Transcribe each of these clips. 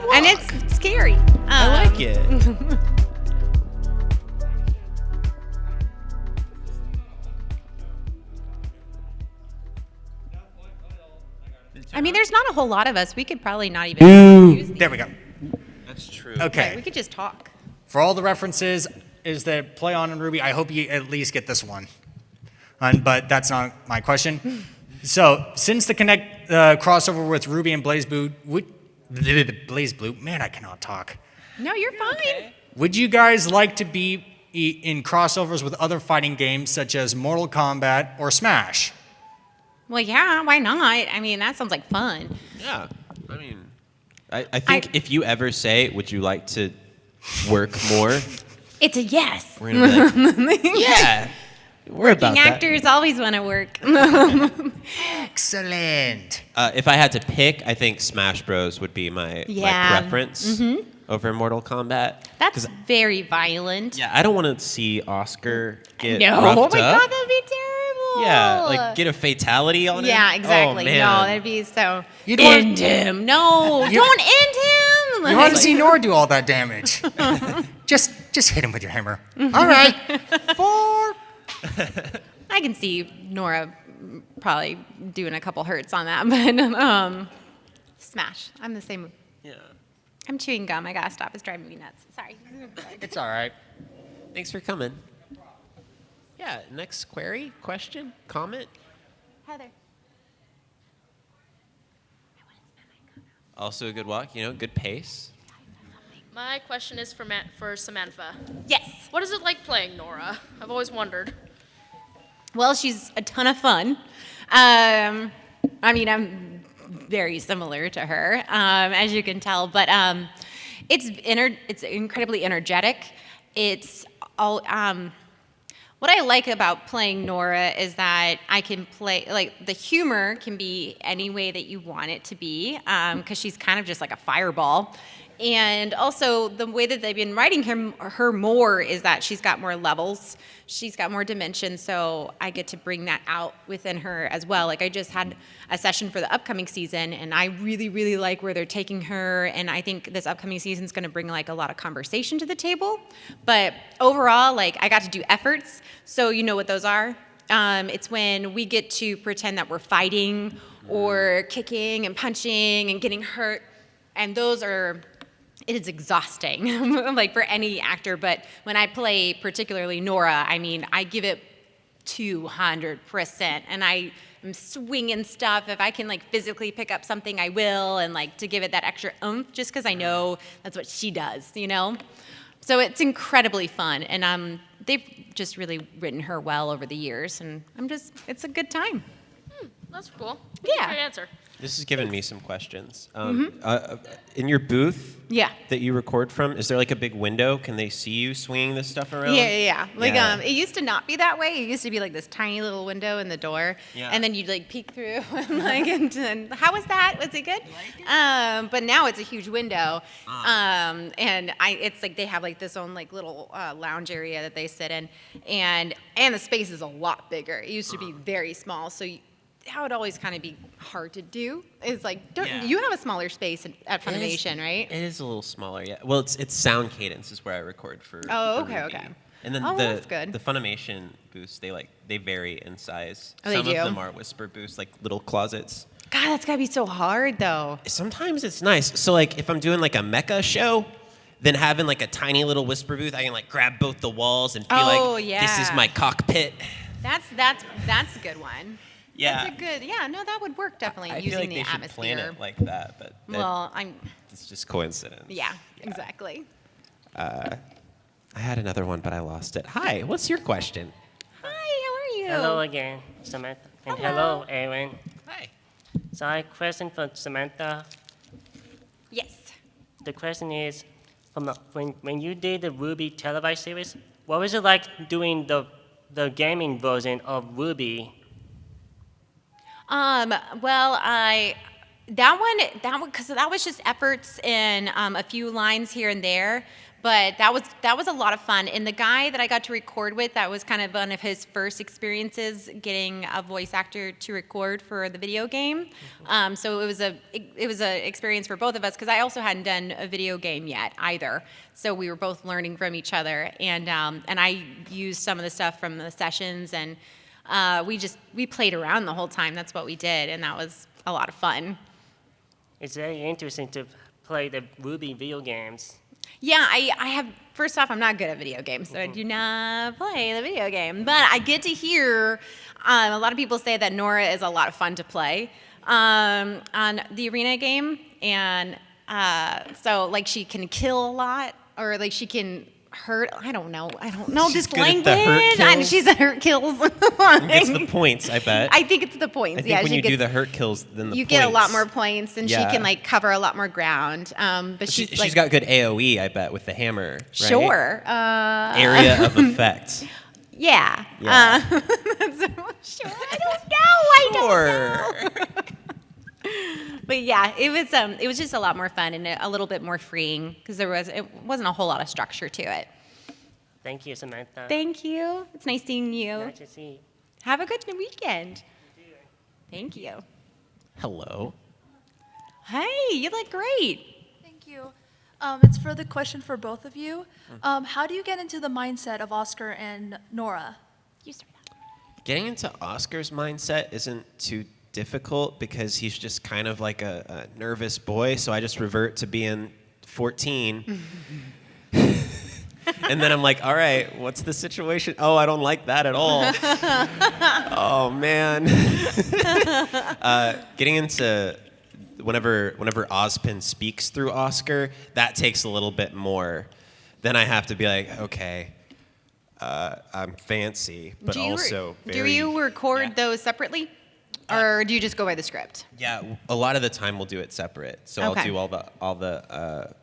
walk. And it's scary. I like it. I mean, there's not a whole lot of us. We could probably not even use these. There we go. That's true. Okay. Right, we could just talk. For all the references is that play on in RWBY, I hope you at least get this one. But that's not my question. So, since the Connect crossover with RWBY and BlazBlue, man, I cannot talk. No, you're fine. Okay. Would you guys like to be in crossovers with other fighting games such as Mortal Kombat or Smash? Well, yeah, why not? I mean, that sounds like fun. Yeah. I mean, I think if you ever say, would you like to work more? It's a yes. We're going to be like, yeah. We're about Working that. actors always want to work. Excellent. If I had to pick, I think Smash Bros. Would be my preference over Mortal Kombat. That's very violent. Yeah, I don't want to see Oscar get No, roughed oh my up. God, that'd be terrible. Yeah, like get a fatality on him. Yeah, exactly. Oh, man. No, that'd be so. You'd want- End him. No, don't end him. You want to see Nora do all that damage. just hit him with your hammer. All right. 4. I can see Nora probably doing a couple hurts on that, but Smash. I'm the same. Yeah. I'm chewing gum. I gotta stop. It's driving me nuts. Sorry. It's all right. Thanks for coming. Yeah, next query, question, comment? Heather. Also a good walk, good pace. My question is for Samantha. Yes. What is it like playing Nora? I've always wondered. Well, she's a ton of fun. I mean, I'm very similar to her, as you can tell. But it's incredibly energetic. It's all. What I like about playing Nora is that I can play, like, the humor can be any way that you want it to be, because she's kind of just like a fireball. And also, the way that they've been writing her more is that she's got more levels, she's got more dimensions, so I get to bring that out within her as well. Like, I just had a session for the upcoming season, and I really, really like where they're taking her, and I think this upcoming season is going to bring, like, a lot of conversation to the table. But overall, like, I got to do efforts, so you know what those are. It's when we get to pretend that we're fighting or kicking and punching and getting hurt, and those are... It is exhausting, like for any actor, but when I play particularly Nora, I mean, I give it 200%, and I am swinging stuff. If I can, like, physically pick up something, I will, and, like, to give it that extra oomph, just because I know that's what she does, So it's incredibly fun, and they've just really written her well over the years, and it's a good time. That's cool. Yeah. Great answer. This has given me some questions. In your booth Yeah. that you record from, is there like a big window? Can they see you swinging this stuff around? Yeah. Like, Yeah. it used to not be that way. It used to be like this tiny little window in the door, Yeah. and then you'd like peek through, and how was that? Was it good? But now it's a huge window, and it's like they have like this own like little lounge area that they sit in, and the space is a lot bigger. It used to be very small, so. That would always kind of be hard to do. Is like, Yeah. you have a smaller space at Funimation, right? It is a little smaller, yeah. Well, it's Sound Cadence is where I record for. Oh, for okay, RWBY. okay. And then Oh, well, that's good. the Funimation booths, they vary in size. Oh, they Some do? of them are whisper booths, like little closets. God, that's gotta be so hard, though. Sometimes it's nice. So like if I'm doing like a mecha show, then having like a tiny little whisper booth, I can like grab both the walls and feel like this is yeah. my cockpit. That's a good one. Yeah. That's a good, no, that would work definitely I using feel like the they should atmosphere. plan it like that, but Well, it's just coincidence. yeah, exactly. I had another one, but I lost it. Hi, what's your question? Hi, how are you? Hello again, Samantha. And Hello. hello, Aaron. Hi. So I have a question for Samantha. Yes. The question is, when you did the RWBY televised series, what was it like doing the gaming version of RWBY? Well, that one, because that was just efforts in a few lines here and there. But that was a lot of fun. And the guy that I got to record with, that was kind of one of his first experiences getting a voice actor to record for the video game. So it was a experience for both of us because I also hadn't done a video game yet either. So we were both learning from each other, and I used some of the stuff from the sessions, and we played around the whole time. That's what we did, and that was a lot of fun. It's very interesting to play the RWBY video games. Yeah, I have, first off, I'm not good at video games, so I do not play the video game. But I get to hear a lot of people say that Nora is a lot of fun to play on the arena game. And so, like, she can kill a lot, or, like, she can hurt. I don't know She's this good at language. the hurt kills. She's at hurt kills. Gets the points, I bet. I think it's the points. I think yeah, when she you do gets, the hurt kills, then the you points. get a lot more points, and Yeah. she can, like, cover a lot more ground. But She's got good AOE, I bet, with the hammer. Right? Sure. Area of effect. Yeah. Yeah. Sure. I don't know. Sure. But yeah, it was just a lot more fun and a little bit more freeing because it wasn't a whole lot of structure to it. Thank you, Samantha. Thank you. It's nice seeing you. Nice to see you. Have a good weekend. Thank you. Hello. Hey, you look great. Thank you. It's for the question for both of you. How do you get into the mindset of Oscar and Nora? You start out. Getting into Oscar's mindset isn't too difficult because he's just kind of like a nervous boy, so I just revert to being 14. And then I'm like, all right, what's the situation? Oh, I don't like that at all. Oh, man. Getting into whenever Ozpin speaks through Oscar, that takes a little bit more. Then I have to be like, okay, I'm fancy, but also very... Do you record those separately? Or do you just go by the script? Yeah, a lot of the time we'll do it separate. So Okay. I'll do all the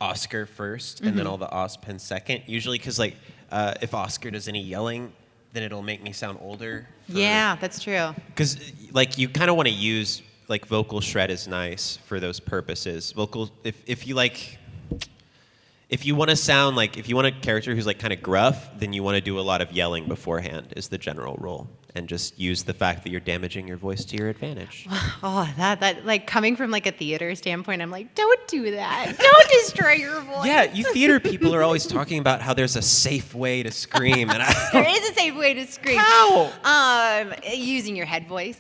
Oscar first, and then all the Ozpin second. Usually, because like if Oscar does any yelling, then it'll make me sound older. Yeah, that's true. Because like you kind of want to use like vocal shred is nice for those purposes. Vocal, if you like. If you want to sound like, if you want a character who's like kind of gruff, then you want to do a lot of yelling beforehand is the general rule. And just use the fact that you're damaging your voice to your advantage. Oh, that like coming from like a theater standpoint, I'm like, don't do that. Don't destroy your voice. Yeah, you theater people are always talking about how there's a safe way to scream. And There is a safe way to scream. How? Using your head voice.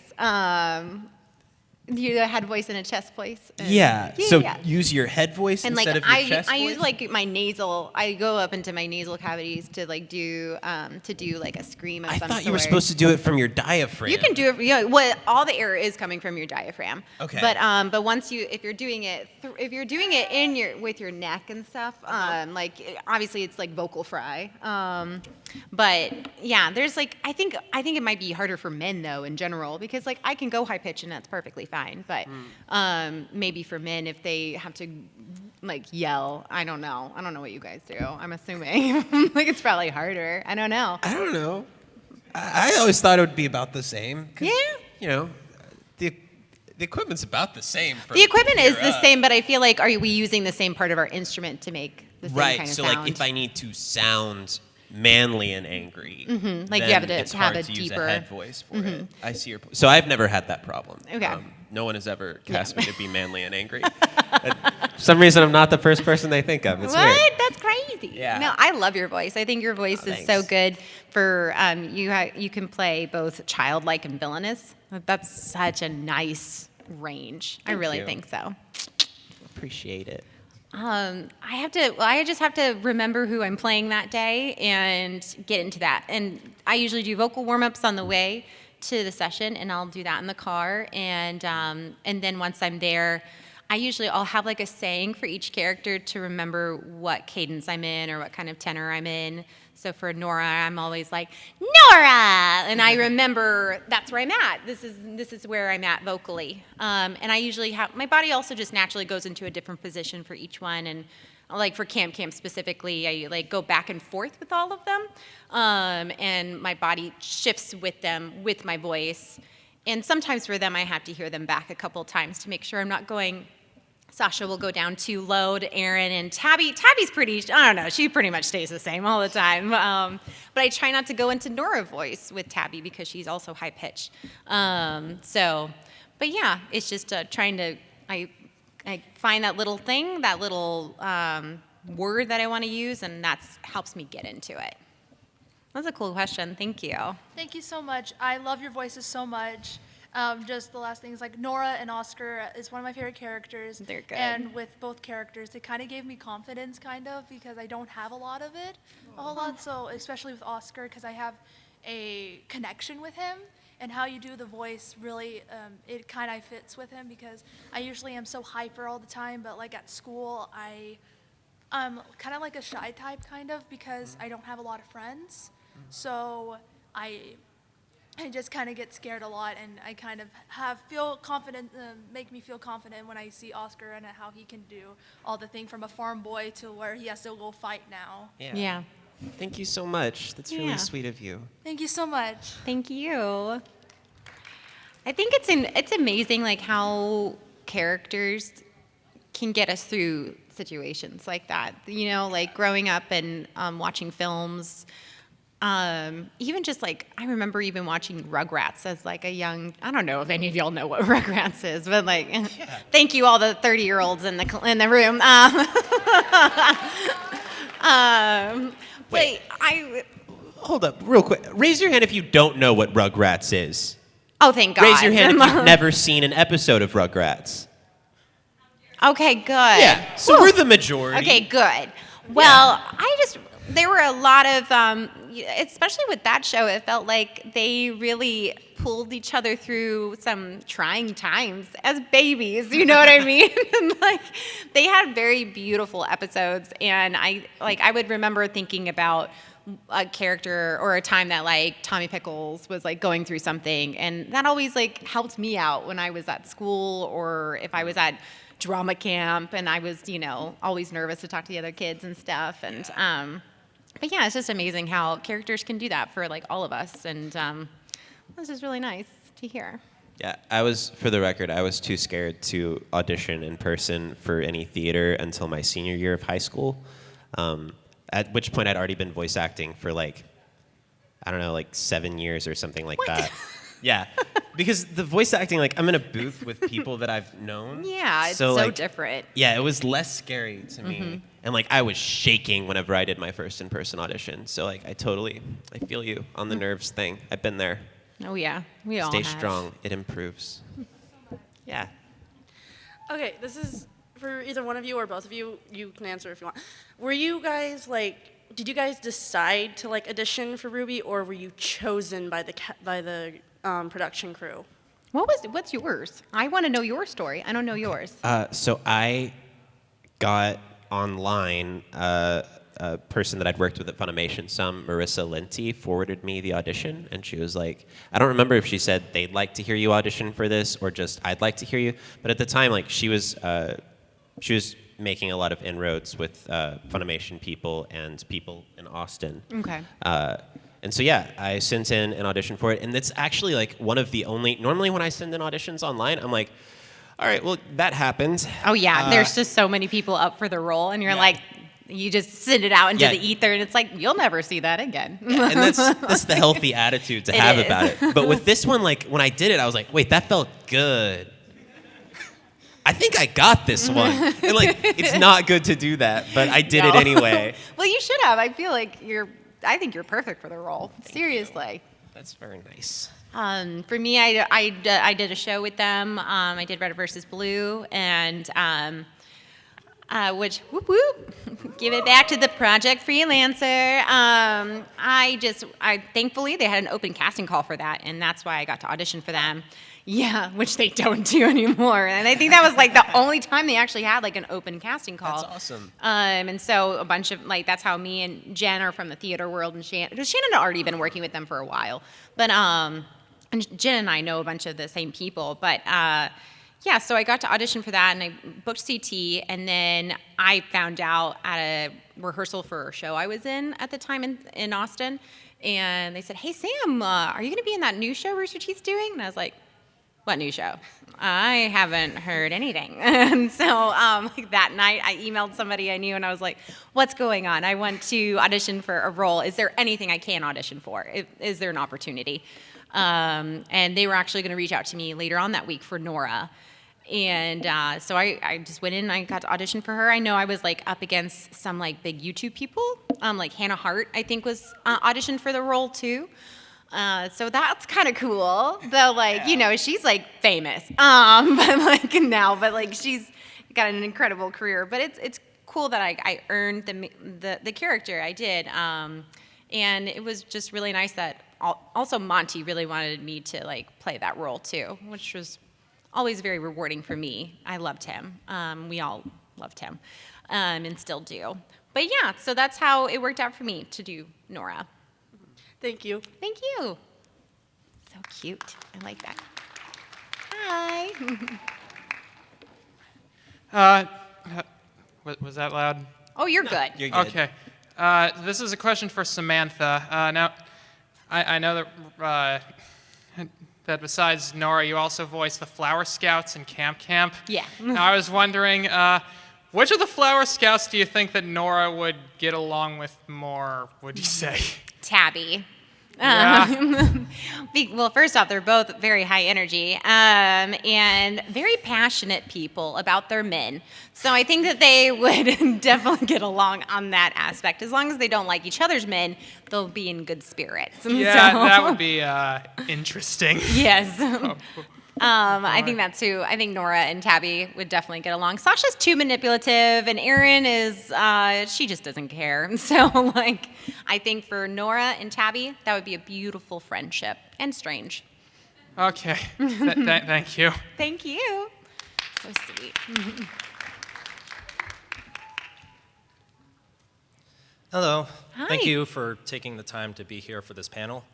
You a head voice and a chest voice. Yeah. So use your head voice and instead like of your chest I voice? use like my nasal. I go up into my nasal cavities to like do like a scream of I some thought you were sort. supposed to do it from your diaphragm. You can do it. Yeah, well, all the air is coming from your diaphragm. Okay. But once if you're doing it in with your neck and stuff, like obviously it's like vocal fry. But yeah, there's like I think it might be harder for men though in general because like I can go high pitch and that's perfectly fine. But maybe for men if they have to like yell, I don't know what you guys do. I'm assuming like it's probably harder. I don't know. I don't know. I always thought it would be about the same. 'Cause, Yeah. You know, the equipment's about the same. The equipment is the same, but I feel like are we using the same part of our instrument to make the same Right. kind of So sound? like if I need to sound manly and angry, Like then you have to it's have hard a to deeper. use a head voice for it. I see your point. So I've never had that problem. Okay. No one has ever cast me to be manly and angry. For some reason, I'm not the first person they think of. It's What? weird. That's crazy. Yeah. No, I love your voice. I think your voice is so thanks. good for you can play both childlike and villainous. That's such a nice range. I really you. think so. Appreciate it. I just have to remember who I'm playing that day and get into that. And I usually do vocal warm-ups on the way to the session, and I'll do that in the car. And then once I'm there, I'll have like a saying for each character to remember what cadence I'm in or what kind of tenor I'm in. So for Nora, I'm always like, Nora! And I remember that's where I'm at. This is where I'm at vocally. And I usually have, my body also just naturally goes into a different position for each one. And like for Camp specifically, I like go back and forth with all of them. And my body shifts with them, with my voice. And sometimes for them, I have to hear them back a couple times to make sure I'm not going Sasha will go down to load, Aaron, and Tabby's pretty, I don't know, she pretty much stays the same all the time. But I try not to go into Nora voice with Tabby because she's also high pitched. But yeah, it's just trying to, I find that little thing, that little word that I want to use, and that helps me get into it. That's a cool question. Thank you. Thank you so much. I love your voices so much. Just the last thing is like Nora and Oscar is one of my favorite characters. They're good. And with both characters, it kind of gave me confidence, kind of, because I don't have a lot of it, a whole lot. So especially with Oscar, because I have a connection with him, and how you do the voice really, it kind of fits with him because I usually am so hyper all the time, but like at school, I'm kind of like a shy type, kind of, because I don't have a lot of friends. So I just kind of get scared a lot, and I kind of feel confident, make me feel confident when I see Oscar and how he can do all the thing from a farm boy to where he has to go fight now. Yeah. Thank you so much. That's really Yeah. sweet of you. Thank you so much. Thank you. I think it's amazing like how characters can get us through situations like that. You know, like growing up and watching films. Even just like, I remember even watching Rugrats as like a young, I don't know if any of y'all know what Rugrats is, but like, thank you all the 30-year-olds in the room. Wait, hold up real quick. Raise your hand if you don't know what Rugrats is. Oh, thank God. Raise your hand if you've never seen an episode of Rugrats. Okay, good. Yeah, so we're the majority. Okay, good. Well, there were a lot of, especially with that show, it felt like they really pulled each other through some trying times as babies, you know what I mean? And like, they had very beautiful episodes, and I would remember thinking about a character or a time that like Tommy Pickles was like going through something, and that always like helped me out when I was at school or if I was at drama camp and I was, you know, always nervous to talk to the other kids and stuff. And but yeah, it's just amazing how characters can do that for like all of us, and this is really nice to hear. Yeah, for the record, I was too scared to audition in person for any theater until my senior year of high school. At which point I'd already been voice acting for like, I don't know, like 7 years or something like that. Yeah, because the voice acting, like I'm in a booth with people that I've known. Yeah, it's so like, different. Yeah, it was less scary to me. And like I was shaking whenever I did my first in-person audition. So like I feel you on the nerves thing. I've been there. Oh yeah, we all Stay have. strong, it improves. Yeah. Okay, this is for either one of you or both of you. You can answer if you want. Were you guys like, did you guys decide to like audition for RWBY, or were you chosen by the production crew? What's yours? I want to know your story. I don't know yours. So I got online a person that I'd worked with at Funimation some, Marissa Lenti, forwarded me the audition, and she was like, I don't remember if she said they'd like to hear you audition for this or just I'd like to hear you, but at the time, like she was making a lot of inroads with Funimation people and people in Austin. Okay. And so yeah, I sent in an audition for it, and it's actually like one of the only. Normally, when I send in auditions online, I'm like, all right, well that happened. Oh yeah, there's just so many people up for the role, and you're like, you just send it out into the ether, and it's like you'll never see that again. Yeah, and that's the healthy attitude to have about it. But with this one, like when I did it, I was like, wait, that felt good. I think I got this one. And like, it's not good to do that, but I did it anyway. Well, you should have. I feel like I think you're perfect for the role. Seriously. That's very nice. For me, I did a show with them. I did Red versus Blue, and which whoop whoop, give it back to the project freelancer. I thankfully they had an open casting call for that, and that's why I got to audition for them. Yeah, which they don't do anymore. And I think that was like the only time they actually had like an open casting call. That's awesome. And so a bunch of like, that's how me and Jen are from the theater world, and Shannon had already been working with them for a while. But and Jen and I know a bunch of the same people. But yeah, so I got to audition for that, and I booked CT, and then I found out at a rehearsal for a show I was in at the time in Austin, and they said, hey Sam, are you gonna be in that new show Rooster Teeth's doing? And I was like, What new show? I haven't heard anything. And so like that night, I emailed somebody I knew, and I was like, what's going on? I want to audition for a role. Is there anything I can audition for? Is there an opportunity? And they were actually going to reach out to me later on that week for Nora. And so I just went in and I got to audition for her. I know I was like up against some like big YouTube people, like Hannah Hart, I think was auditioned for the role too. So that's kind of cool, though. Like, you know, she's like famous, but like she's got an incredible career. But it's cool that I earned the character I did, and it was just really nice that also Monty really wanted me to like play that role too, which was always very rewarding for me. I loved him. We all loved him, and still do. But yeah, so that's how it worked out for me to do Nora. Thank you. Thank you. So cute. I like that. Hi. Was that loud? Oh, you're good. You're good. Okay. This is a question for Samantha. Now, I know that that besides Nora, you also voice the Flower Scouts in Camp Camp. Yeah. Now, I was wondering, which of the Flower Scouts do you think that Nora would get along with more, would you say? Tabby. Yeah. Well, first off, they're both very high energy and very passionate people about their men. So I think that they would definitely get along on that aspect. As long as they don't like each other's men, they'll be in good spirits. And Yeah, so- that would be interesting. Yes. I think that's who. I think Nora and Tabby would definitely get along. Sasha's too manipulative, and Erin is, she just doesn't care. So, like, I think for Nora and Tabby, that would be a beautiful friendship, and strange. Okay. Thank you. Thank you. So sweet. Hello. Hi. Thank you for taking the time to be here for this panel.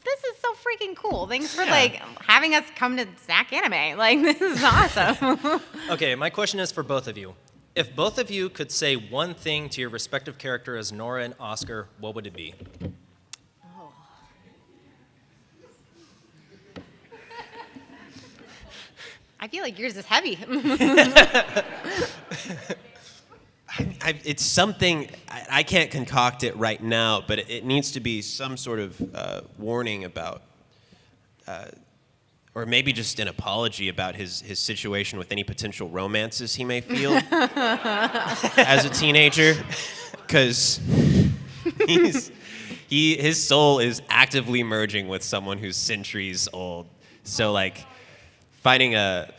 This is so freaking cool. Thanks for, like, having us come to SacAnime. Like, this is awesome. Okay, my question is for both of you. If both of you could say one thing to your respective character as Nora and Oscar, what would it be? I feel like yours is heavy. It's something, I can't concoct it right now, but it needs to be some sort of warning about, or maybe just an apology about his situation with any potential romances he may feel as a teenager, because his soul is actively merging with someone who's centuries old. So like, finding a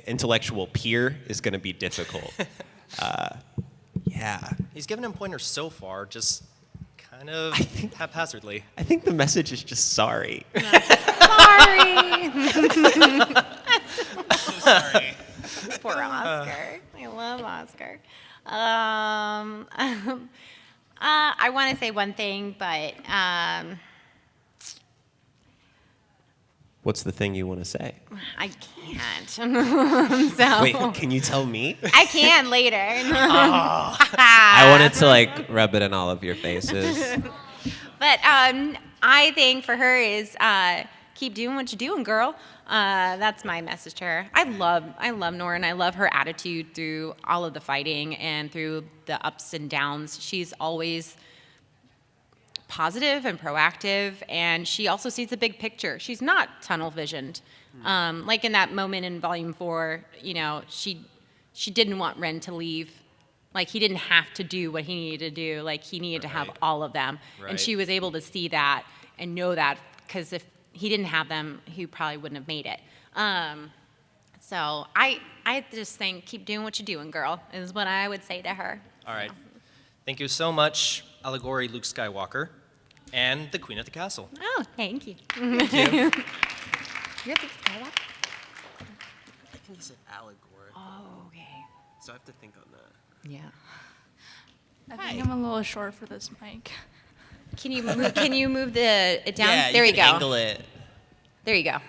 intellectual peer is going to be difficult. Yeah. He's given him pointers so far, just kind of haphazardly. I think the message is just sorry. Sorry. Sorry. Poor Oscar. I love Oscar. I want to say one thing, but What's the thing you want to say? I can't. So Wait, can you tell me? I can later. I wanted to like rub it in all of your faces. But I think for her is keep doing what you're doing, girl. That's my message to her. I love Nora, and I love her attitude through all of the fighting and through the ups and downs. She's always positive and proactive, and she also sees the big picture. She's not tunnel visioned. Like in that moment in Volume 4, you know, she didn't want Ren to leave. Like, he didn't have to do what he needed to do. Like, he needed to have all of them. Right. And she was able to see that and know that, because if he didn't have them, he probably wouldn't have made it. So I just think, keep doing what you're doing, girl, is what I would say to her. All right. Thank you so much, Allegory Luke Skywalker, and the Queen of the Castle. Oh, thank you. Thank you. You're the Skywalker? I think you said allegory, Oh, okay. so I have to think on that. Yeah. I think I'm a little short for this mic. Can you move it down? Yeah, there you you can go. angle it. There you go.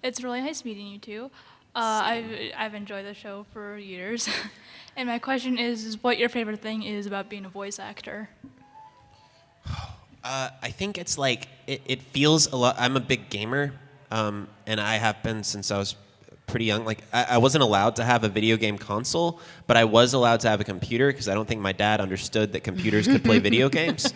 It's really nice meeting you two. I've enjoyed the show for years. And my question is what your favorite thing is about being a voice actor? I think it's like, it feels a lot, I'm a big gamer, and I have been since I was pretty young. Like, I wasn't allowed to have a video game console, but I was allowed to have a computer because I don't think my dad understood that computers could play video games.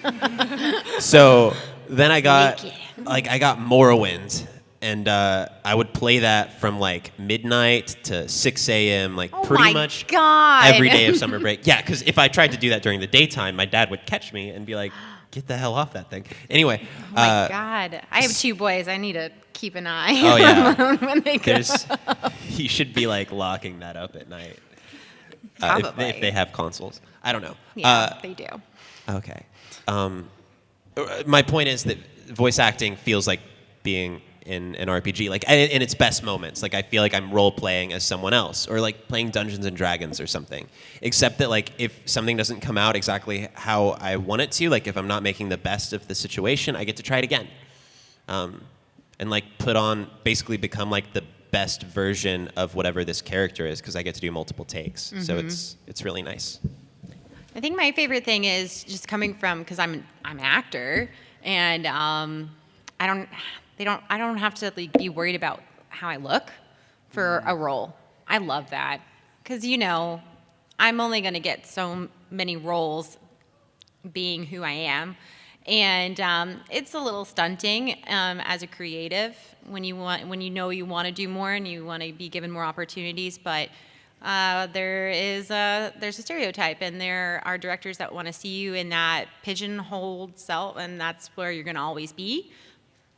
So then I got Morrowind, and I would play that from like midnight to 6 a.m. like pretty much every day of summer break. Yeah, because if I tried to do that during the daytime, my dad would catch me and be like, "Get the hell off that thing." Anyway. Oh my God. I have 2 boys. I need to keep an eye Oh, yeah. on them when they go. You should be like locking that up at night. If they have consoles. I don't know. Yeah, they do. Okay. My point is that voice acting feels like being in an RPG, like in its best moments. Like I feel like I'm role playing as someone else, or like playing Dungeons and Dragons or something. Except that like if something doesn't come out exactly how I want it to, like if I'm not making the best of the situation, I get to try it again, and like basically become like the best version of whatever this character is, because I get to do multiple takes. So it's really nice. I think my favorite thing is just coming from, because I'm an actor, and I don't have to like be worried about how I look for a role. I love that, because I'm only going to get so many roles being who I am, and it's a little stunting as a creative when you want to do more and you want to be given more opportunities, but there's a stereotype, and there are directors that want to see you in that pigeonholed self, and that's where you're going to always be.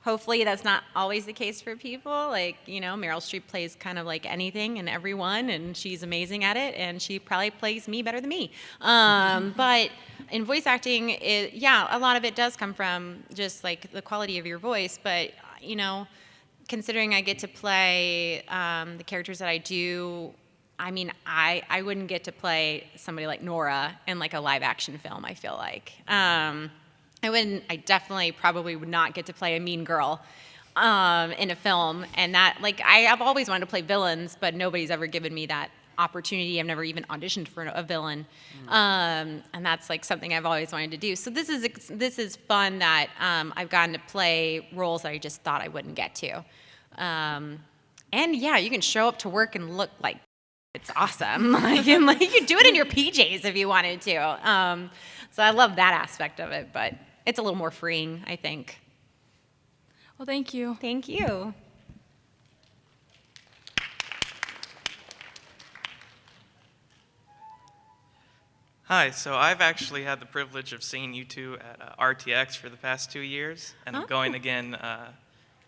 Hopefully that's not always the case for people. Like, Meryl Streep plays kind of like anything and everyone, and she's amazing at it, and she probably plays me better than me. But in voice acting, a lot of it does come from just like the quality of your voice, but, considering I get to play the characters that I do, I mean, I wouldn't get to play somebody like Nora in like a live action film, I feel like. I definitely probably would not get to play a mean girl in a film. And that, like, I've always wanted to play villains, but nobody's ever given me that opportunity. I've never even auditioned for a villain. And that's like something I've always wanted to do. So this is fun that I've gotten to play roles that I just thought I wouldn't get to. And yeah, you can show up to work and look like it's awesome. You could do it in your PJs if you wanted to. So I love that aspect of it, but it's a little more freeing, I think. Well, thank you. Thank you. Hi, so I've actually had the privilege of seeing you two at RTX for the past 2 years, and I'm going again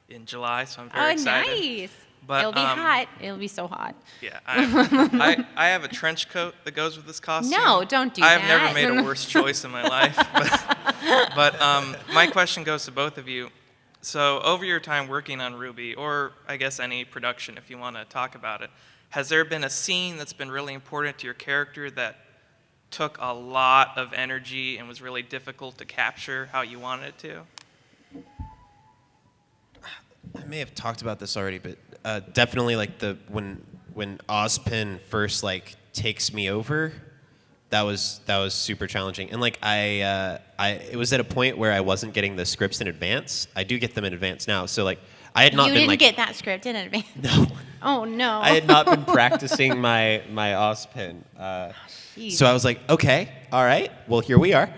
in July, so I'm very excited. Oh, nice. But, it'll be hot. It'll be so hot. Yeah, I have a trench coat that goes with this costume. No, don't do I've that. never made a worse choice in my life. But my question goes to both of you. So over your time working on RWBY, or I guess any production if you want to talk about it, has there been a scene that's been really important to your character that took a lot of energy and was really difficult to capture how you wanted it to? I may have talked about this already, but definitely like when Ozpin first like takes me over, that was super challenging. And like it was at a point where I wasn't getting the scripts in advance. I do get them in advance now, so like I had not You been didn't like get that script in advance. no. Oh no. I had not been practicing my Ozpin. So I was like, okay, all right, well, here we are.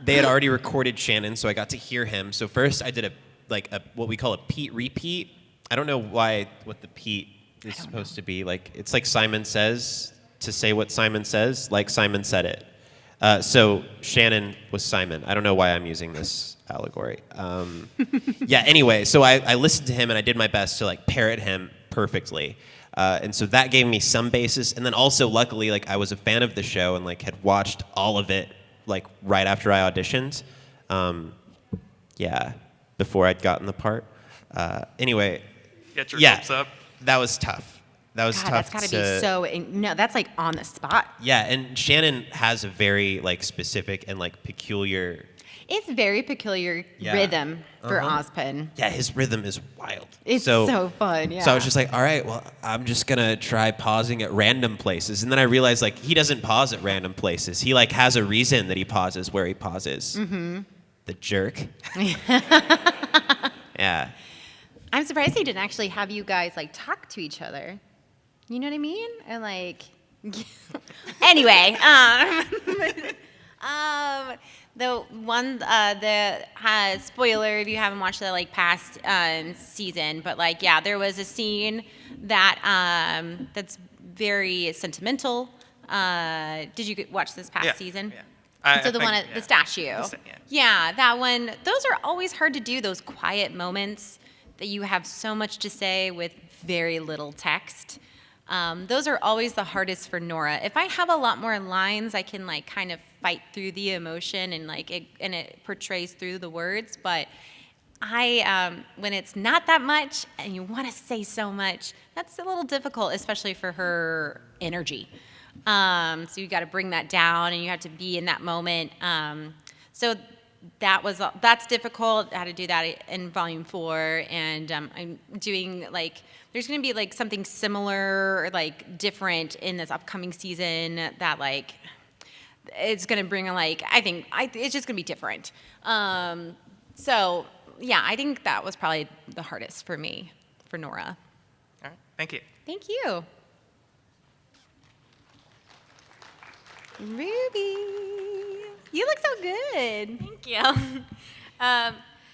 They had already recorded Shannon, so I got to hear him. So first I did a what we call a Pete repeat. I don't know what the Pete is supposed to be. Like, it's like Simon Says, to say what Simon says, like Simon said it. So Shannon was Simon. I don't know why I'm using this allegory. Yeah, anyway, so I listened to him and I did my best to like parrot him perfectly. And so that gave me some basis. And then also, luckily, like I was a fan of the show and like had watched all of it like right after I auditioned. Yeah, before I'd gotten the part. Anyway, Get your hopes up. That was tough. That was God, tough. that's got to be no, that's like on the spot. Yeah, and Shannon has a very like specific and like peculiar. It's very peculiar rhythm for Ozpin. Yeah, his rhythm is wild. It's so fun, yeah. So I was just like, all right, well, I'm just going to try pausing at random places. And then I realized, like, he doesn't pause at random places. He, like, has a reason that he pauses where he pauses. Mm-hmm. The jerk. Yeah. I'm surprised they didn't actually have you guys like talk to each other. You know what I mean? And like, anyway, the one that has spoiler if you haven't watched the like past season, but like yeah, there was a scene that that's very sentimental. Did you watch this past season? Yeah. So the one at the statue. Yeah, that one. Those are always hard to do. Those quiet moments that you have so much to say with very little text. Those are always the hardest for Nora. If I have a lot more lines, I can like kind of fight through the emotion and like it portrays through the words. But when it's not that much and you want to say so much, that's a little difficult, especially for her energy. So you got to bring that down and you have to be in that moment. So that's difficult. I had to do that in volume 4, and I'm doing like there's going to be like something similar or like different in this upcoming season that like it's going to bring like it's just going to be different. So yeah, I think that was probably the hardest for me, for Nora. All right, thank you. Thank you. Ruby, you look so good. Thank you.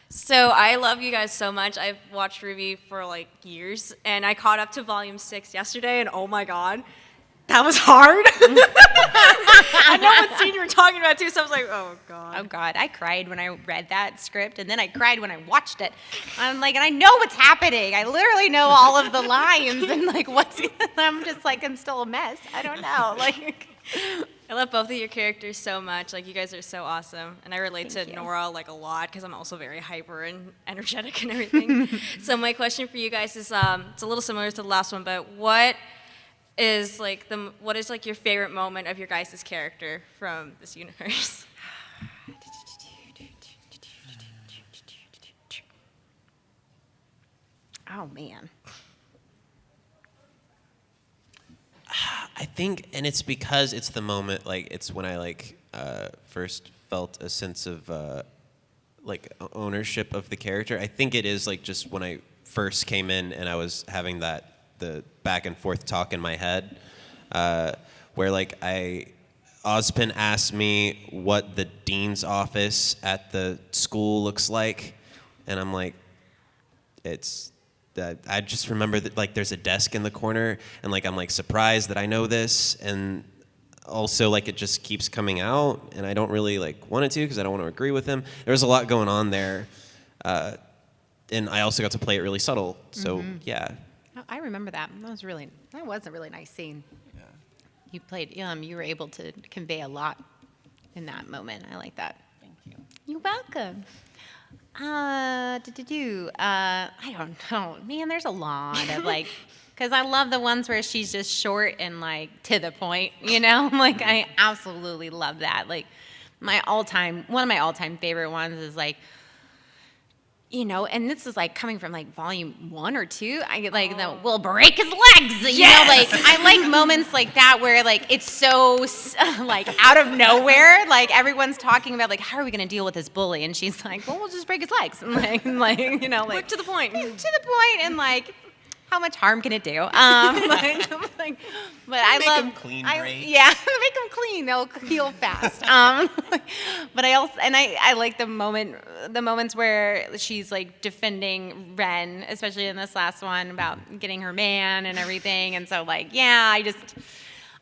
So I love you guys so much. I've watched RWBY for like years, and I caught up to volume 6 yesterday, and oh my god, that was hard. I know what scene you were talking about too, so I was like, oh god. Oh god, I cried when I read that script, and then I cried when I watched it. I'm like, and I know what's happening. I literally know all of the lines, and like I'm just like, I'm still a mess. I don't know, like. I love both of your characters so much. Like, you guys are so awesome. And I relate to Nora, like, a lot because I'm also very hyper and energetic and everything. So my question for you guys is, it's a little similar to the last one, but what is, like, your favorite moment of your guys' character from this universe? Oh, man. I think, and it's because it's the moment, like, it's when I, like, first felt a sense of, like, ownership of the character. I think it is, like, just when I first came in and I was having the back and forth talk in my head, where, like, Ozpin asked me what the dean's office at the school looks like, and I'm like, I just remember that like there's a desk in the corner, and like I'm like surprised that I know this, and also like it just keeps coming out, and I don't really like want it to because I don't want to agree with him. There was a lot going on there, and I also got to play it really subtle. So yeah. Oh, I remember that. That was a really nice scene. Yeah. You played. You were able to convey a lot in that moment. I like that. Thank you. You're welcome. I don't know. Man, there's a lot of like, because I love the ones where she's just short and like to the point, you know? Like I absolutely love that. Like one of my all-time favorite ones is like, you know, and this is like coming from like volume 1 or 2. I get like we'll break his legs. You know, like I like moments like that where like it's so like out of nowhere. Like everyone's talking about like how are we gonna deal with this bully, and she's like, well, we'll just break his legs. And like you know, like to the point. To the point, and like how much harm can it do? But I love them clean break. Yeah, make them clean. They'll heal fast. But I like the moments where she's like defending Ren, especially in this last one about getting her man and everything. And so like, yeah,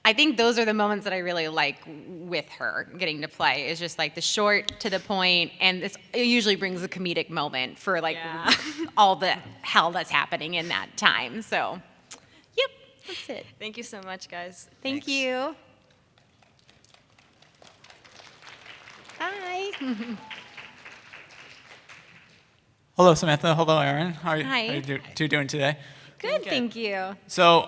I think those are the moments that I really like with her getting to play. Is just like the short to the point, and it usually brings a comedic moment for like all the hell that's happening in that time. So, yep, that's it. Thank you so much, guys. Thank you. Hi. Hello, Samantha. Hello, Aaron. How are you, Hi. How are you two doing today? Good, thank you. So,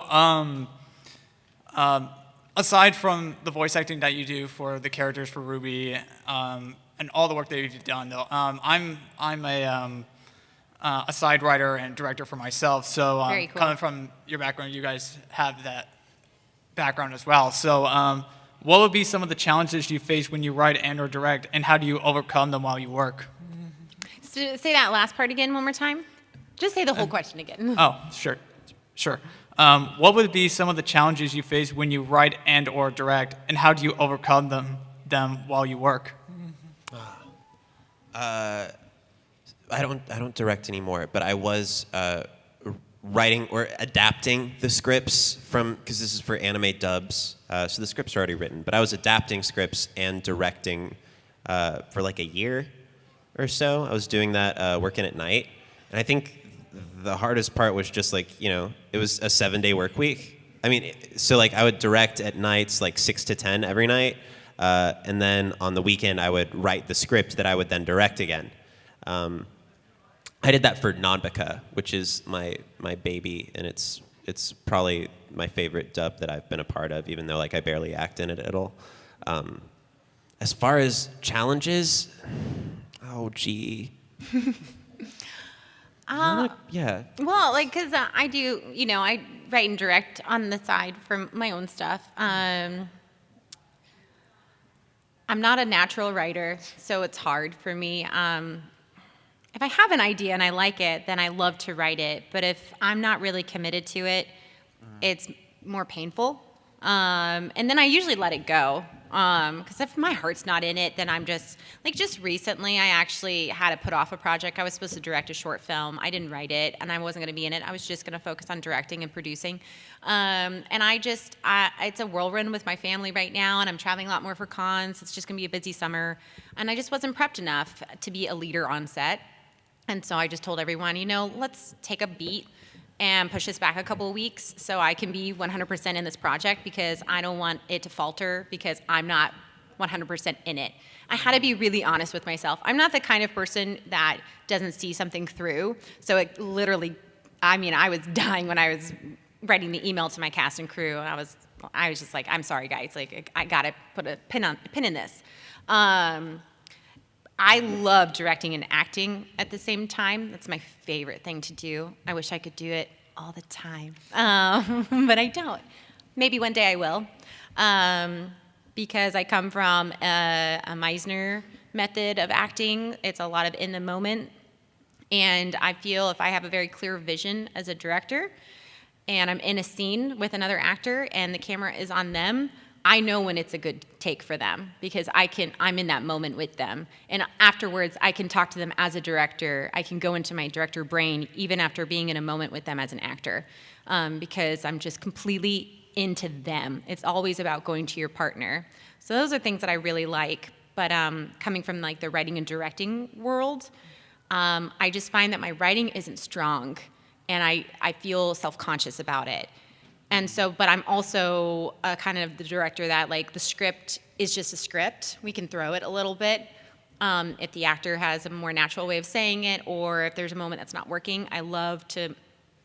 aside from the voice acting that you do for the characters for RWBY, and all the work that you've done, though, I'm a side writer and director for myself. So, Very cool. Coming from your background, you guys have that background as well. So, what would be some of the challenges you face when you write and/or direct, and how do you overcome them while you work? So say that last part again one more time. Just say the whole question again. Oh, sure. What would be some of the challenges you face when you write and or direct, and how do you overcome them while you work? I don't direct anymore, but I was writing or adapting the scripts because this is for anime dubs, so the scripts are already written, but I was adapting scripts and directing for like a year or so. I was doing that working at night, and I think the hardest part was just like, it was a 7-day work week. I mean, so like I would direct at nights like 6 to 10 every night, and then on the weekend I would write the script that I would then direct again. I did that for Nanbaka, which is my baby, and it's probably my favorite dub that I've been a part of, even though like I barely act in it at all. As far as challenges, oh gee. Yeah. Well, like, because I do, I write and direct on the side for my own stuff. I'm not a natural writer, so it's hard for me. If I have an idea and I like it, then I love to write it. But if I'm not really committed to it, it's more painful. And then I usually let it go. Because if my heart's not in it, then I'm just recently I actually had to put off a project. I was supposed to direct a short film. I didn't write it, and I wasn't going to be in it. I was just going to focus on directing and producing. And it's a whirlwind with my family right now, and I'm traveling a lot more for cons. It's just going to be a busy summer. And I just wasn't prepped enough to be a leader on set. And so I just told everyone, let's take a beat and push this back a couple of weeks so I can be 100% in this project, because I don't want it to falter because I'm not 100% in it. I had to be really honest with myself. I'm not the kind of person that doesn't see something through. So it literally, I was dying when I was writing the email to my cast and crew, and I was just like, I'm sorry guys, like I gotta put a pin in this. I love directing and acting at the same time. That's my favorite thing to do. I wish I could do it all the time, but I don't. Maybe one day I will, because I come from a Meisner method of acting. It's a lot of in the moment, and I feel if I have a very clear vision as a director, and I'm in a scene with another actor, and the camera is on them, I know when it's a good take for them, because I'm in that moment with them. And afterwards, I can talk to them as a director. I can go into my director brain even after being in a moment with them as an actor, because I'm just completely into them. It's always about going to your partner. So those are things that I really like. But coming from like the writing and directing world, I just find that my writing isn't strong, and I feel self-conscious about it. And so, but I'm also kind of the director that like the script is just a script. We can throw it a little bit if the actor has a more natural way of saying it, or if there's a moment that's not working. I love to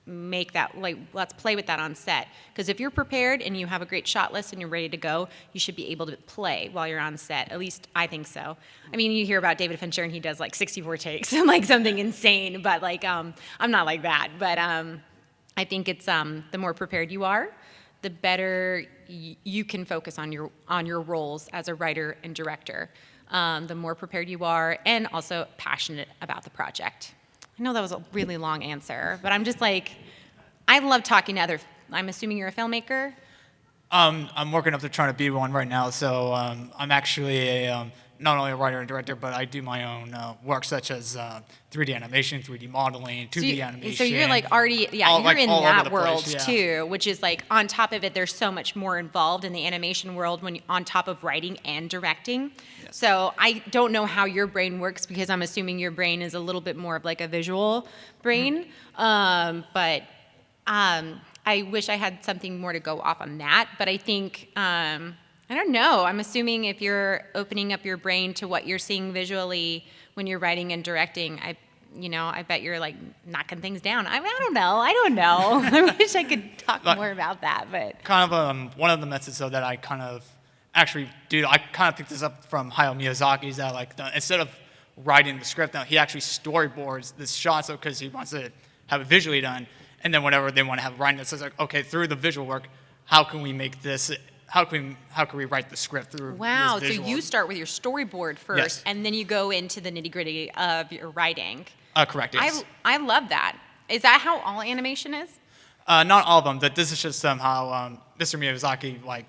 make that, like, let's play with that on set. Because if you're prepared and you have a great shot list and you're ready to go, you should be able to play while you're on set. At least I think so. I mean, you hear about David Fincher and he does like 64 takes and like something insane, but like I'm not like that. But I think it's the more prepared you are, the better you can focus on your roles as a writer and director. The more prepared you are, and also passionate about the project. I know that was a really long answer, but I'm just like, I love talking to other. I'm assuming you're a filmmaker. I'm working up to trying to be one right now, so I'm actually not only a writer and director, but I do my own work, such as 3D animation, 3D modeling, 2D animation. So you're like already, you're like in all over that the world place, yeah. too, which is like on top of it, there's so much more involved in the animation world when on top of writing and directing. Yes. So I don't know how your brain works, because I'm assuming your brain is a little bit more of like a visual brain. But I wish I had something more to go off on that. But I think, I don't know. I'm assuming if you're opening up your brain to what you're seeing visually when you're writing and directing, I bet you're like knocking things down. I don't know. I wish I could talk more about that, but kind of one of the methods though that I kind of actually do. I kind of picked this up from Hayao Miyazaki's that like instead of writing the script, now he actually storyboards this shot, so because he wants to have it visually done, and then whenever they want to have writing, it says like, okay, through the visual work, how can we make this? How can we write the script through? Wow, this so you start with your storyboard first, yes. And then you go into the nitty-gritty of your writing. Correct, yes. I love that. Is that how all animation is? Not all of them, but this is just somehow Mr. Miyazaki, like,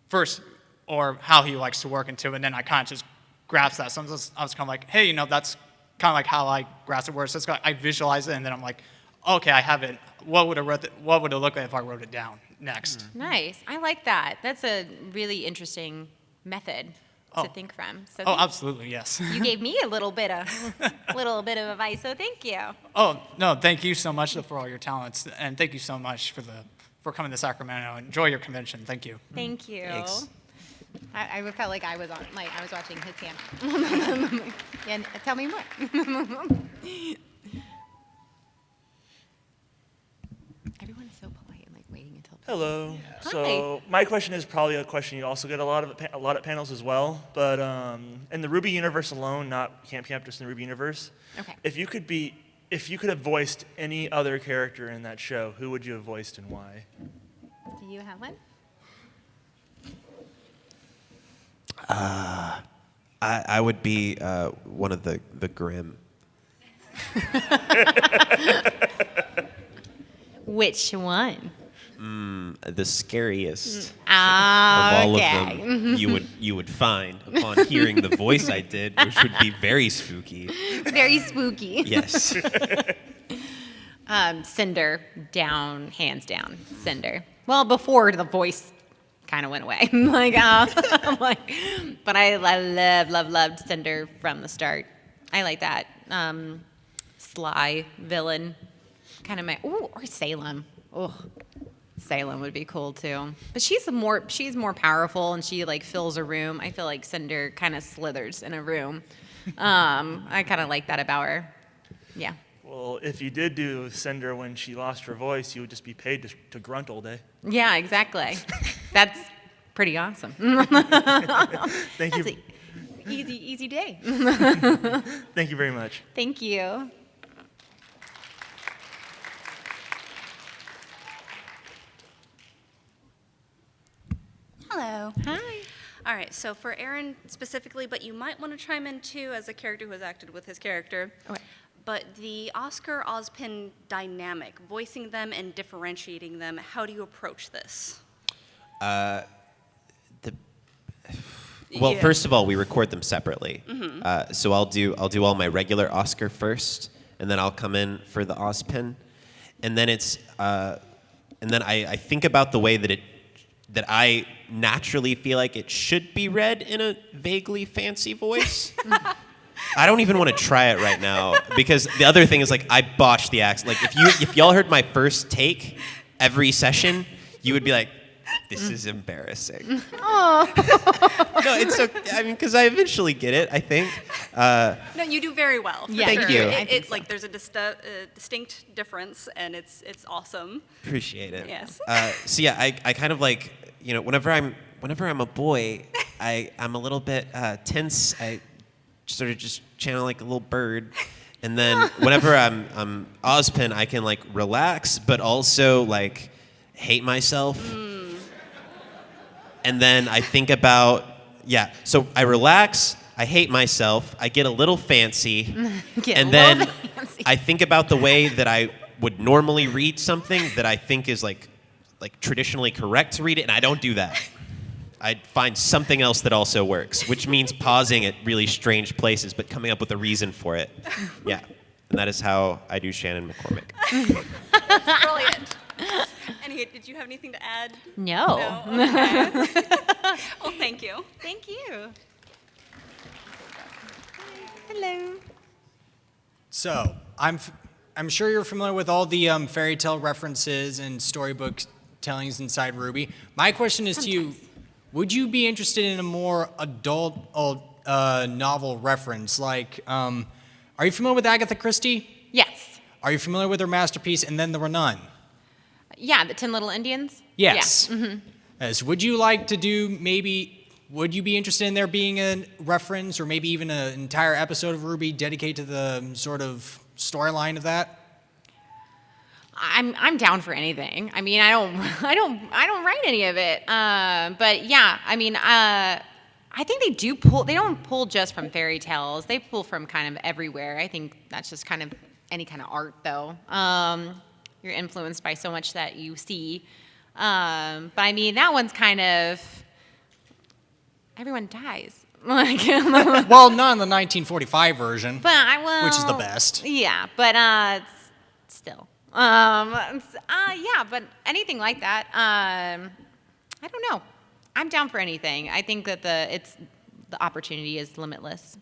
first, or how he likes to work into it, and then I kind of just grasped that. So I was kind of like, hey, you know, that's kind of like how I grasp it, where it's just I visualize it, and then I'm like, okay, I have it. What would it look like if I wrote it down next? Nice. I like that. That's a really interesting method to think from. So Absolutely, yes. you gave me a little bit of advice, so thank you. Oh, no, thank you so much for all your talents, and thank you so much for coming to Sacramento. Enjoy your convention. Thank you. Thank you. Thanks. I felt like I was watching his camp. And tell me more. Everyone is so polite and like waiting until. Hello. Hi. So my question is probably a question you also get a lot at panels as well. But in the RWBY universe alone, not Camp Camp, just in the RWBY universe. Okay. If you could have voiced any other character in that show, who would you have voiced and why? Do you have one? I would be one of the Grimm. Which one? The scariest of all Okay. of them you would find upon hearing the voice I did, which would be very spooky. Very spooky. Yes. Cinder, hands down, Cinder. Well, before the voice kind of went away. But I loved Cinder from the start. I like that. Sly villain, kind of or Salem. Oh, Salem would be cool too. But she's more powerful, and she like fills a room. I feel like Cinder kind of slithers in a room. I kind of like that about her. Yeah. Well, if you did do Cinder when she lost her voice, you would just be paid to grunt all day. Yeah, exactly. That's pretty awesome. Thank you. That's an easy day. Thank you very much. Thank you. Hello. Hi. All right, so for Aaron specifically, but you might want to chime in too as a character who has acted with his character. Okay. But the Oscar Ozpin dynamic, voicing them and differentiating them, how do you approach this? Well, Yeah. first of all, we record them separately. Mhm. So I'll do all my regular Oscar first, and then I'll come in for the Ozpin, and then I think about the way that I naturally feel like it should be read in a vaguely fancy voice. I don't even want to try it right now, because the other thing is, like, I botched the accent. Like, if y'all heard my first take every session, you would be like, this is embarrassing. Oh. No, it's okay. I mean, because I eventually get it, I think. No, you do very well. for Yeah, Thank sure. you. It's like there's a distinct difference, and it's awesome. Appreciate it. Yes. So yeah, I kind of like, you know, whenever I'm a boy, I'm a little bit tense. I sort of just channel like a little bird, and then whenever I'm Ozpin, I can like relax, but also like hate myself. And then I think about, so I relax, I hate myself, I get a little fancy, and then I think about the way that I would normally read something that I think is like traditionally correct to read it, and I don't do that. I find something else that also works, which means pausing at really strange places, but coming up with a reason for it. Yeah, and that is how I do Shannon McCormick. Brilliant. Did you have anything to add? No. Okay. Well, thank you. Thank you. Hello. So, I'm sure you're familiar with all the fairy tale references and storybook tellings inside RWBY. My question is to you, would you be interested in a more adult novel reference? Like, are you familiar with Agatha Christie? Yes. Are you familiar with her masterpiece, And Then There Were None? Yeah, the 10 Little Indians? Yes. Yeah. Mm-hmm. As would you like to do would you be interested in there being a reference or maybe even an entire episode of RWBY dedicated to the sort of storyline of that? I'm down for anything. I mean, I don't write any of it. But yeah, I mean, I think they don't pull just from fairy tales. They pull from kind of everywhere. I think that's just kind of any kind of art, though. You're influenced by so much that you see. But I mean, that one's kind of, everyone dies. Like, Well, not in the 1945 version, but I will. which is the best. Yeah, but still. Yeah, but anything like that. I don't know. I'm down for anything. I think that the opportunity is limitless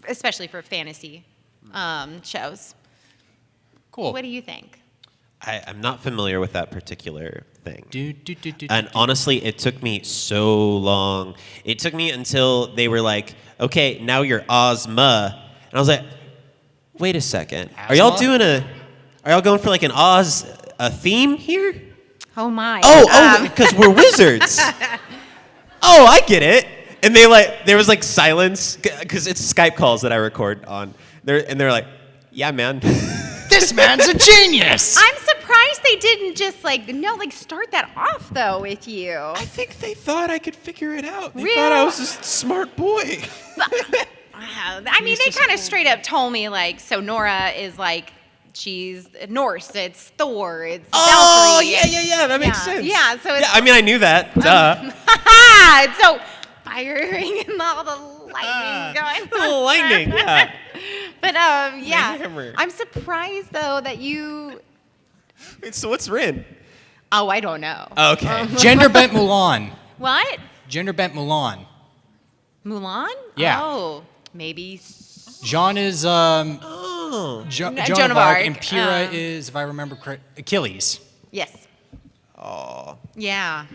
especially for fantasy shows. Cool. What do you think? I'm not familiar with that particular thing. And honestly, it took me so long. It took me until they were like, okay, now you're Ozma. And I was like, wait a second. Are y'all going for like an Oz theme here? Oh my. Because we're wizards. Oh, I get it. And there was like silence because it's Skype calls that I record on. They're like, yeah, man. This man's a genius. I'm surprised they didn't just start that off though with you. I think they thought I could figure it out. They Really? thought I was a smart boy. I mean, they kind of straight up told me so Nora is she's Norse, it's Thor, it's Valkyrie. Yeah, that makes sense. Yeah, so it's, I mean, I knew that. Duh. it's so firing and all the lightning going. The lightning, yeah. But yeah, Hammer. I'm surprised though that you. Wait, so what's Rin? Oh, I don't know. Okay. Gender bent Mulan. What? Gender bent Mulan. Mulan? Yeah. Oh, maybe. Jean is Joan Joan of Arc. and Pyrrha is, if I remember correct, Achilles. Yes. Oh. Yeah.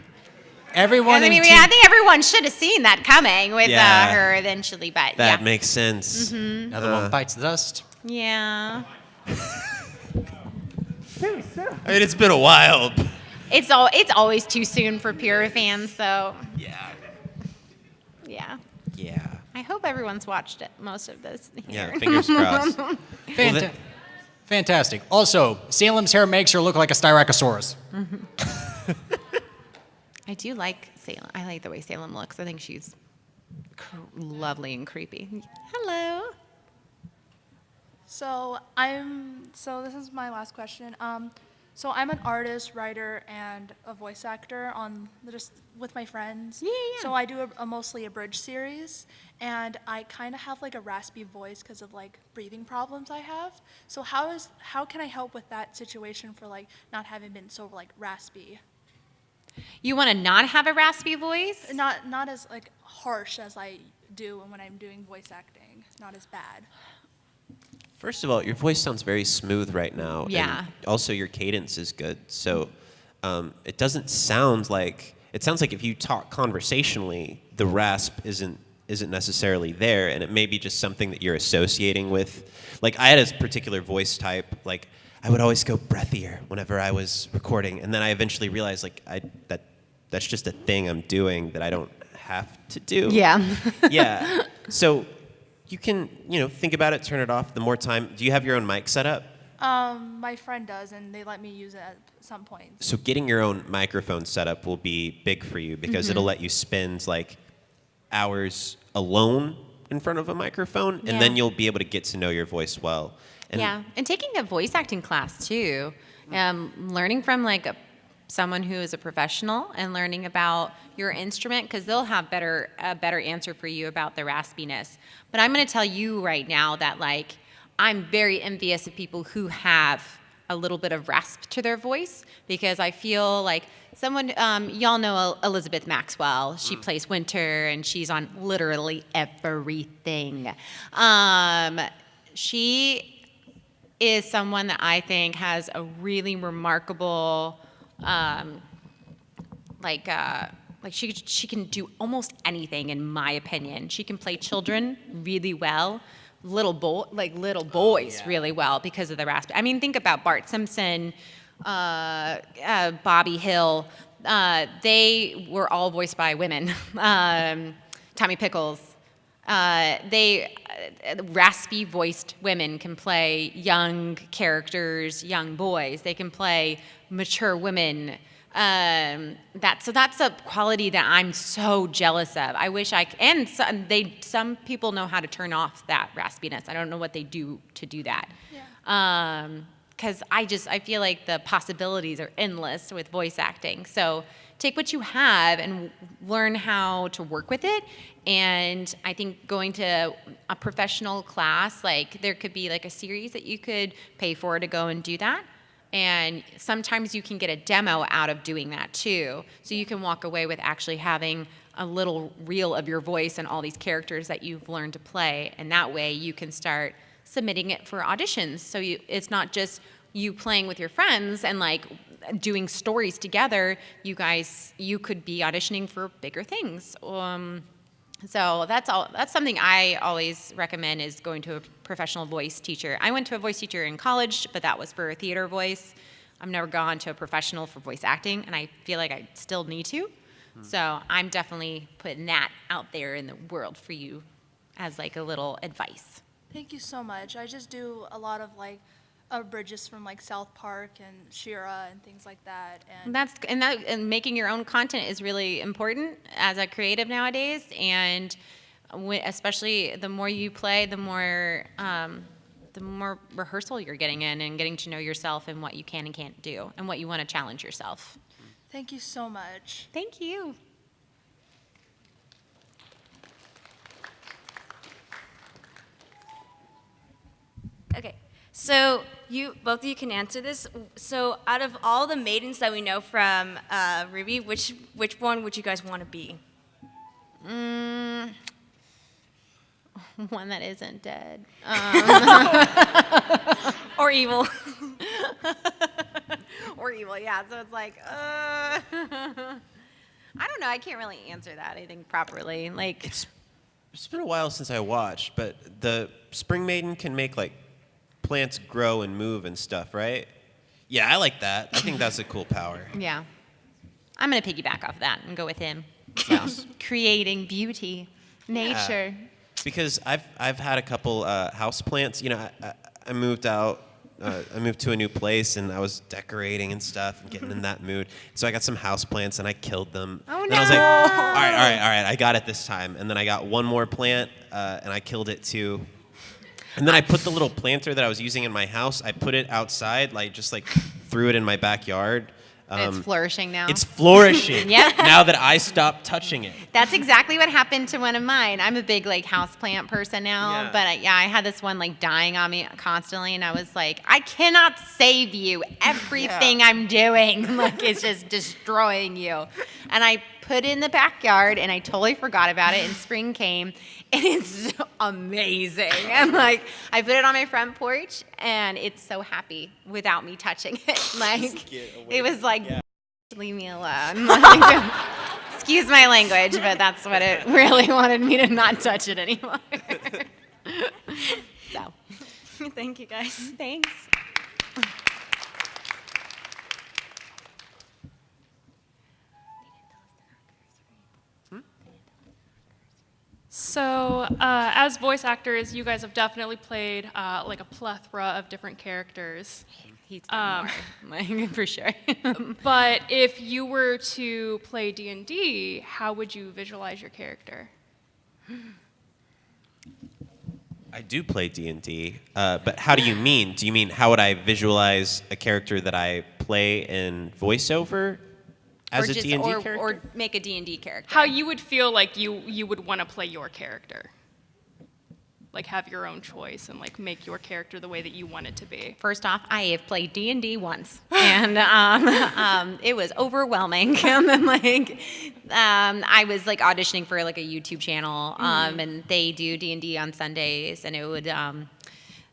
Everyone I in mean, Team- I think everyone should have seen that coming with Yeah. her eventually, but That yeah. makes sense. Another one bites the dust. Yeah. I mean, it's been a while. It's always too soon for Pyrrha fans, so Yeah. yeah. Yeah. I hope everyone's watched it, most of this here. Yeah, fingers crossed. Fantastic. Also, Salem's hair makes her look like a Styracosaurus. I do like Salem. I like the way Salem looks. I think she's lovely and creepy. Hello. So this is my last question. So I'm an artist, writer, and a voice actor just with my friends. Yeah. So I do mostly a bridge series, and I kind of have a raspy voice because of breathing problems I have. So how can I help with that situation for not having been so raspy? You want to not have a raspy voice? Not as harsh as I do when I'm doing voice acting. Not as bad. First of all, your voice sounds very smooth right now. Yeah. And also, your cadence is good. So it doesn't sound like... It sounds like if you talk conversationally, the rasp isn't necessarily there, and it may be just something that you're associating with. I had a particular voice type. I would always go breathier whenever I was recording, and then I eventually realized that's just a thing I'm doing that I don't have to do. Yeah. Yeah. So you can, think about it, turn it off. The more time, do you have your own mic set up? My friend does, and they let me use it at some point. So getting your own microphone set up will be big for you because it'll let you spend hours alone in front of a microphone, and then you'll be able to get to know your voice well. And and taking a voice acting class too, learning from someone who is a professional and learning about your instrument, because they'll have a better answer for you about the raspiness. But I'm going to tell you right now that I'm very envious of people who have a little bit of rasp to their voice, because I feel someone, y'all know Elizabeth Maxwell. She plays Winter, and she's on literally everything. She is someone that I think has a really remarkable, she can do almost anything, in my opinion. She can play children really well, little boys really well because of the rasp. I mean, think about Bart Simpson, Bobby Hill. They were all voiced by women. Tommy Pickles. Raspy voiced women can play young characters, young boys. They can play mature women. That's a quality that I'm so jealous of. I wish some people know how to turn off that raspiness. I don't know what they do to do that. Yeah. Because I feel like the possibilities are endless with voice acting. So take what you have and learn how to work with it. And I think going to a professional class, like there could be like a series that you could pay for to go and do that. And sometimes you can get a demo out of doing that too. So you can walk away with actually having a little reel of your voice and all these characters that you've learned to play. And that way you can start submitting it for auditions. So it's not just you playing with your friends and like doing stories together. You could be auditioning for bigger things. So that's something I always recommend, is going to a professional voice teacher. I went to a voice teacher in college, but that was for theater voice. I've never gone to a professional for voice acting, and I feel like I still need to. So I'm definitely putting that out there in the world for you as like a little advice. Thank you so much. I just do a lot of like bridges from like South Park and She-Ra and things like that. And making your own content is really important as a creative nowadays. And especially the more you play, the more rehearsal you're getting in and getting to know yourself and what you can and can't do and what you want to challenge yourself. Thank you so much. Thank you. Okay, so both of you can answer this. So out of all the maidens that we know from RWBY, which one would you guys want to be? One that isn't dead. Or evil. Or evil, yeah. So it's like, I don't know. I can't really answer that, I think, properly. Like, It's been a while since I watched, but the Spring Maiden can make like plants grow and move and stuff, right? Yeah, I like that. I think that's a cool power. yeah. I'm going to piggyback off that and go with him. So, creating beauty, nature. Because I've had a couple house plants. You know, I moved out. I moved to a new place, and I was decorating and stuff and getting in that mood. So I got some house plants, and I killed them. Oh, and no. I was like, all right, I got it this time. And then I got one more plant, and I killed it too. And then I put the little planter that I was using in my house, I put it outside, just threw it in my backyard. It's flourishing now. It's flourishing. Yep. Now that I stopped touching it. That's exactly what happened to one of mine. I'm a big houseplant person now, Yeah. but I had this one dying on me constantly, and I was like, I cannot save you. Everything I'm doing it's just destroying you. And I put it in the backyard, and I totally forgot about it. And spring came, and it's amazing. And I put it on my front porch, and it's so happy without me touching it. It was leave me alone. Excuse my language, but that's what it really wanted me to not touch it anymore. So, Thank you, guys. thanks. So, as voice actors, you guys have definitely played a plethora of different characters. He's done more, for sure. But if you were to play D&D, how would you visualize your character? I do play D&D, but how do you mean? Do you mean how would I visualize a character that I play in voiceover as a D&D character? Or make a D&D character. How you would feel like you would want to play your character? Have your own choice and make your character the way that you want it to be. First off, I have played D&D once, and it was overwhelming. And then I was auditioning for a YouTube channel, and they do D&D on Sundays, and it would.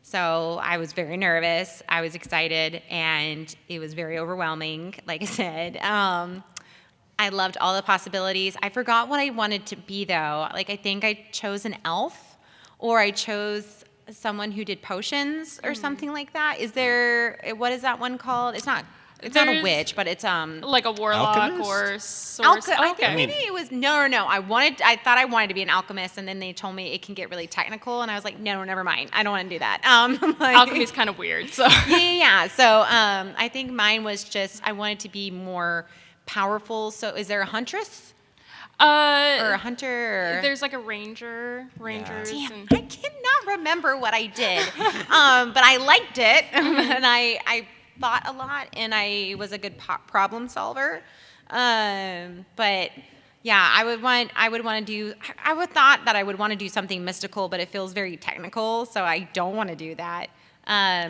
So I was very nervous. I was excited, and it was very overwhelming. Like I said, I loved all the possibilities. I forgot what I wanted to be though. I think I chose an elf. Or I chose someone who did potions or something like that. What is that one called? It's not a witch, but it's like a warlock Alchemist? or sorcerer. I think maybe it was no. I thought I wanted to be an alchemist, and then they told me it can get really technical, and I was like, no, never mind. I don't want to do that. Alchemy's kind of weird. So yeah. So I think mine was just I wanted to be more powerful. So is there a huntress? Or a hunter? Or... There's like a rangers. Damn, And I cannot remember what I did. But I liked it, and I thought a lot, and I was a good problem solver. But yeah, I would thought that I would want to do something mystical, but it feels very technical, so I don't want to do that.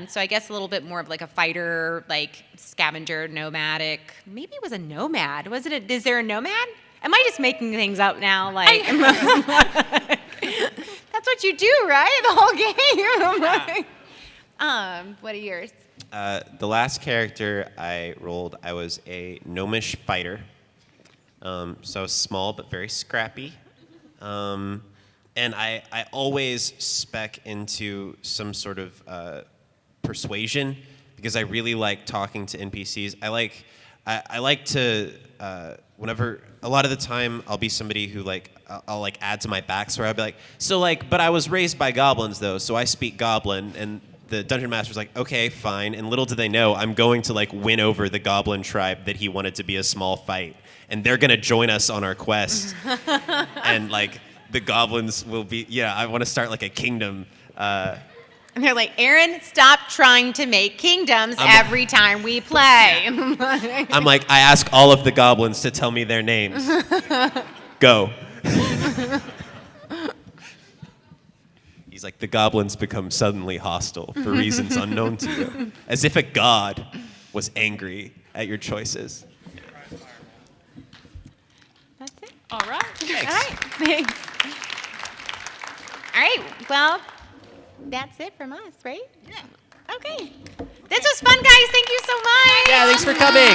So I guess a little bit more of like a fighter, like scavenger, nomadic. Maybe it was a nomad. Is there a nomad? Am I just making things up now? Like, that's what you do, right? The whole game. What are yours? The last character I rolled, I was a gnomish fighter. So small but very scrappy. And I always spec into some sort of persuasion because I really like talking to NPCs. I like to whenever a lot of the time I'll be somebody who I'll add to my backstory. I'll be like, so but I was raised by goblins though, so I speak goblin. And the dungeon master's like, okay, fine. And little do they know, I'm going to win over the goblin tribe that he wanted to be a small fight, and they're gonna join us on our quest. And the goblins will be, I want to start a kingdom. And they're like, Aaron, stop trying to make kingdoms every time we play. I'm like, I ask all of the goblins to tell me their names. Go. He's like, the goblins become suddenly hostile for reasons unknown to you, as if a god was angry at your choices. That's it. all right. All right, thanks. All right, well, that's it from us, right? Yeah. Okay. This was fun, guys. Thank you so much. Yeah, thanks for coming.